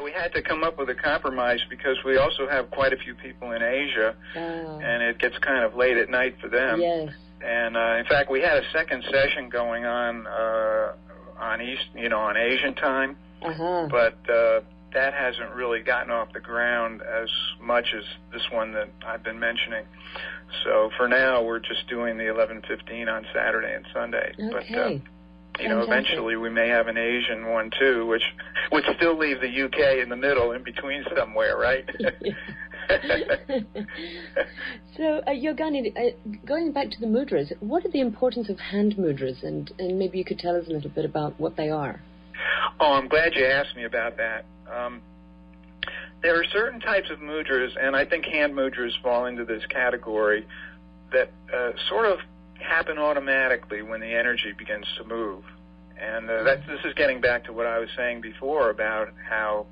we had to come up with a compromise because we also have quite a few people in Asia, and it gets kind of late at night for them. Yes. And in fact, we had a second session going on on Asian time, but that hasn't really gotten off the ground as much as this one that I've been mentioning. So for now, we're just doing the 11:15 on Saturday and Sunday. Okay. But eventually we may have an Asian one too, which would still leave the UK in the middle, in between somewhere, right? So, Yogani, going back to the mudras, what are the importance of hand mudras, and maybe you could tell us a little bit about what they are? Oh, I'm glad you asked me about that. There are certain types of mudras, and I think hand mudras fall into this category, that sort of happen automatically when the energy begins to move. And this is getting back to what I was saying before about how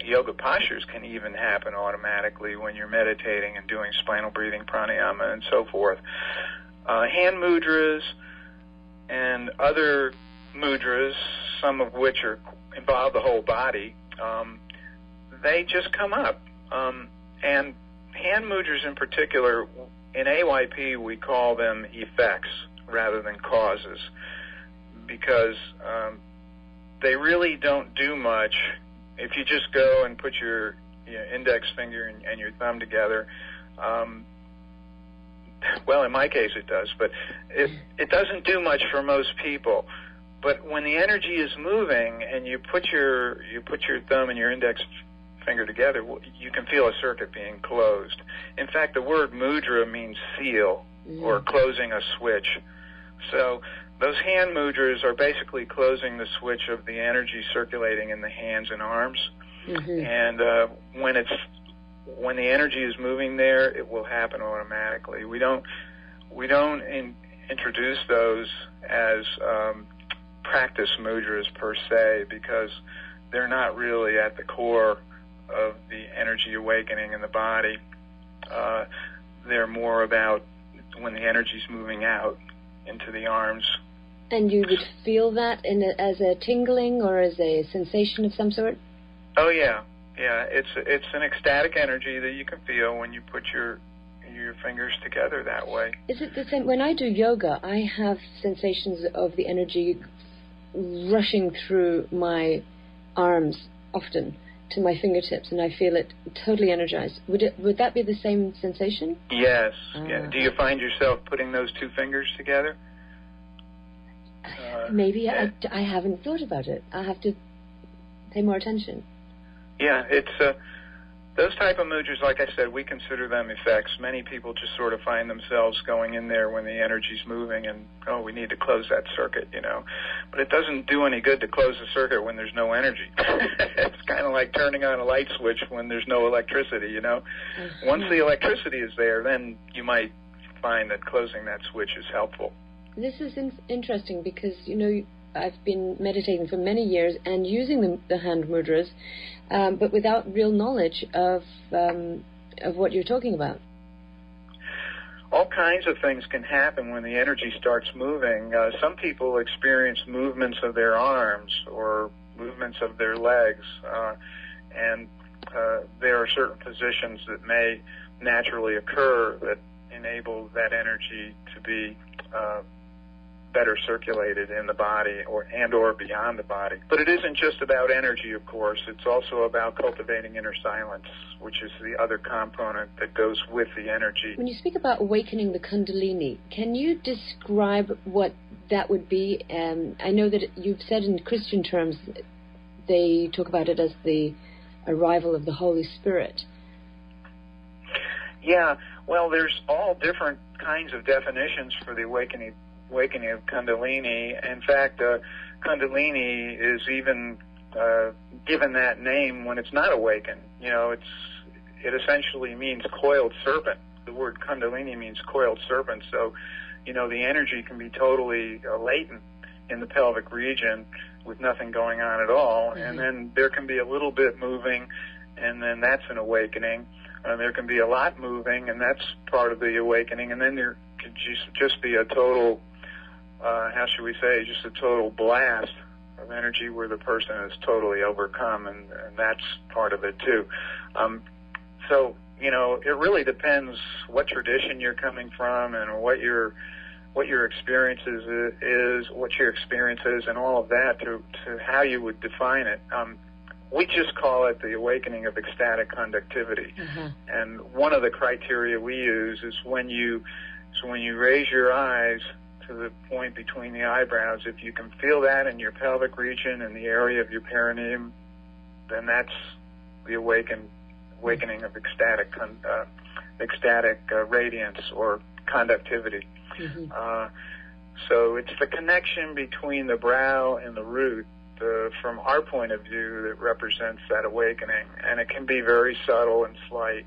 yoga postures can even happen automatically when you're meditating and doing spinal breathing, pranayama, and so forth. Hand mudras and other mudras, some of which involve the whole body, they just come up. And hand mudras in particular, in AYP we call them effects rather than causes, because they really don't do much. If you just go and put your index finger and your thumb together, well, in my case it does, but it doesn't do much for most people. But when the energy is moving and you put your thumb and your index finger together, you can feel a circuit being closed. In fact, the word mudra means seal or closing a switch. So those hand mudras are basically closing the switch of the energy circulating in the hands and arms. And when the energy is moving there, it will happen automatically. We don't introduce those as practice mudras per se, because they're not really at the core of the energy awakening in the body. They're more about when the energy's moving out into the arms. And you would feel that as a tingling or as a sensation of some sort? Oh yeah. It's an ecstatic energy that you can feel when you put your fingers together that way. Is it the same? When I do yoga, I have sensations of the energy rushing through my arms often to my fingertips, and I feel it totally energized. Would that be the same sensation? Yes. Yeah. Do you find yourself putting those two fingers together? Maybe. I haven't thought about it. I'll have to pay more attention. Yeah, it's those type of mudras, like I said, we consider them effects. Many people just sort of find themselves going in there when the energy's moving and, we need to close that circuit, But it doesn't do any good to close the circuit when there's no energy. It's kind of like turning on a light switch when there's no electricity, Once the electricity is there, then you might find that closing that switch is helpful. This is interesting because, I've been meditating for many years and using the hand mudras, but without real knowledge of what you're talking about. All kinds of things can happen when the energy starts moving. Some people experience movements of their arms or movements of their legs, and there are certain positions that may naturally occur that enable that energy to be better circulated in the body or beyond the body. But it isn't just about energy, of course. It's also about cultivating inner silence, which is the other component that goes with the energy. When you speak about awakening the Kundalini, can you describe what that would be? I know that you've said in Christian terms they talk about it as the arrival of the Holy Spirit. Yeah, well, there's all different kinds of definitions for the awakening of Kundalini. In fact, Kundalini is even given that name when it's not awakened. It essentially means coiled serpent. The word Kundalini means coiled serpent. So, the energy can be totally latent in the pelvic region with nothing going on at all. Mm-hmm. And then there can be a little bit moving, and then that's an awakening. There can be a lot moving, and that's part of the awakening. And then there could just be a total, just a total blast of energy where the person is totally overcome, and that's part of it too. So, it really depends what tradition you're coming from and what your experience is, and all of that to how you would define it. We just call it the awakening of ecstatic conductivity. Mm-hmm. And one of the criteria we use is when you raise your eyes to the point between the eyebrows, if you can feel that in your pelvic region and the area of your perineum, then that's the awakening of ecstatic radiance or conductivity. Mm-hmm. So it's the connection between the brow and the root, from our point of view, that represents that awakening. And it can be very subtle and slight,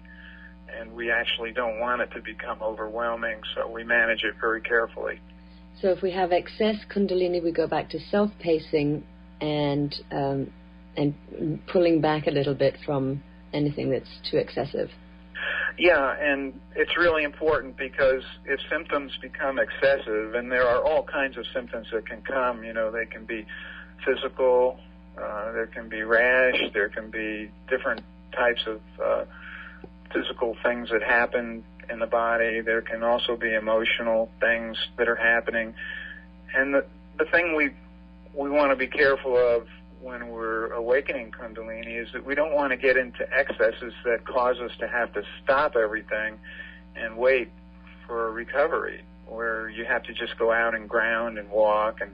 and we actually don't want it to become overwhelming, so we manage it very carefully. So if we have excess Kundalini, we go back to self-pacing and pulling back a little bit from anything that's too excessive. Yeah, and it's really important because if symptoms become excessive, and there are all kinds of symptoms that can come, they can be physical, there can be rash, there can be different types of physical things that happen in the body. There can also be emotional things that are happening. And the thing we want to be careful of when we're awakening Kundalini is that we don't want to get into excesses that cause us to have to stop everything and wait for a recovery, where you have to just go out and ground and walk and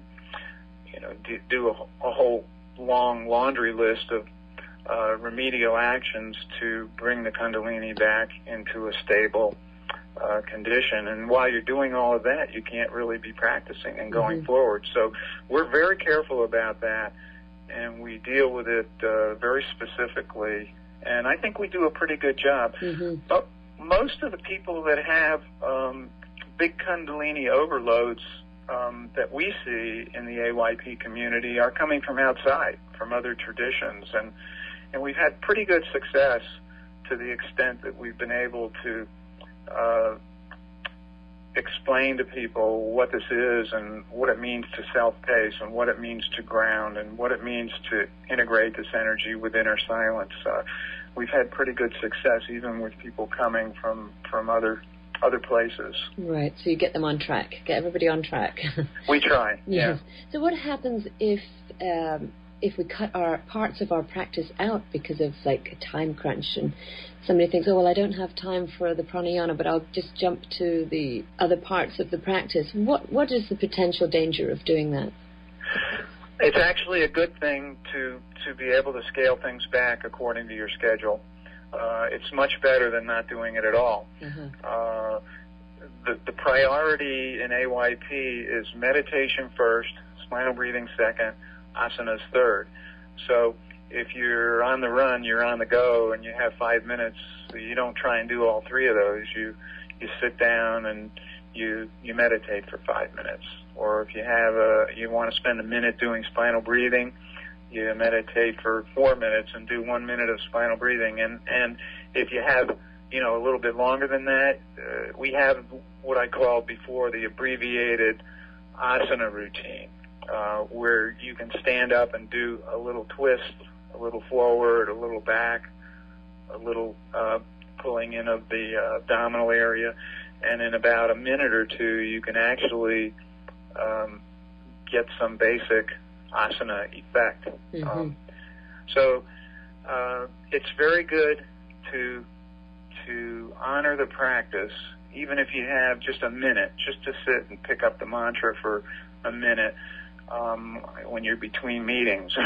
do a whole long laundry list of remedial actions to bring the Kundalini back into a stable condition. And while you're doing all of that, you can't really be practicing and going forward. So we're very careful about that, and we deal with it very specifically. And I think we do a pretty good job. But most of the people that have big Kundalini overloads that we see in the AYP community are coming from outside, from other traditions. And we've had pretty good success to the extent that we've been able to explain to people what this is and what it means to self-pace and what it means to ground and what it means to integrate this energy within our silence. We've had pretty good success even with people coming from other places. Right, so you get them on track, get everybody on track. We try, yeah. So what happens if we cut our parts of our practice out because of like a time crunch, and somebody thinks, I don't have time for the pranayama, but I'll just jump to the other parts of the practice. What is the potential danger of doing that? It's actually a good thing to be able to scale things back according to your schedule. It's much better than not doing it at all. The priority in AYP is meditation first, spinal breathing second, asanas third. So if you're on the run, you're on the go, and you have 5 minutes, you don't try and do all three of those. You sit down and you meditate for 5 minutes. Or if you want to spend a minute doing spinal breathing, you meditate for 4 minutes and do 1 minute of spinal breathing. And if you have, a little bit longer than that, we have what I called before the abbreviated asana routine, where you can stand up and do a little twist, a little forward, a little back, a little pulling in of the abdominal area. And in about a minute or two, you can actually get some basic asana effect. So it's very good to honor the practice, even if you have just a minute, just to sit and pick up the mantra for a minute when you're between meetings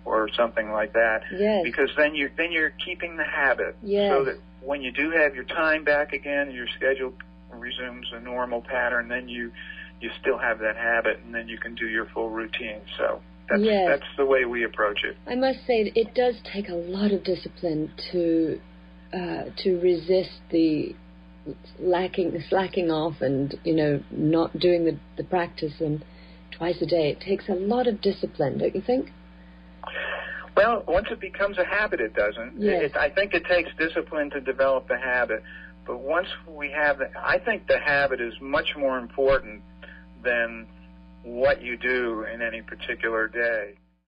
or something like that. Yes. Because then you're keeping the habit, so that when you do have your time back again, your schedule resumes a normal pattern, then you still have that habit, and then you can do your full routine. So that's the way we approach it. I must say it does take a lot of discipline to resist the slacking off and not doing the practice and twice a day. It takes a lot of discipline, don't you think? Well, once it becomes a habit, it doesn't. Yes. I think it takes discipline to develop the habit, but once we have I think the habit is much more important than what you do in any particular day.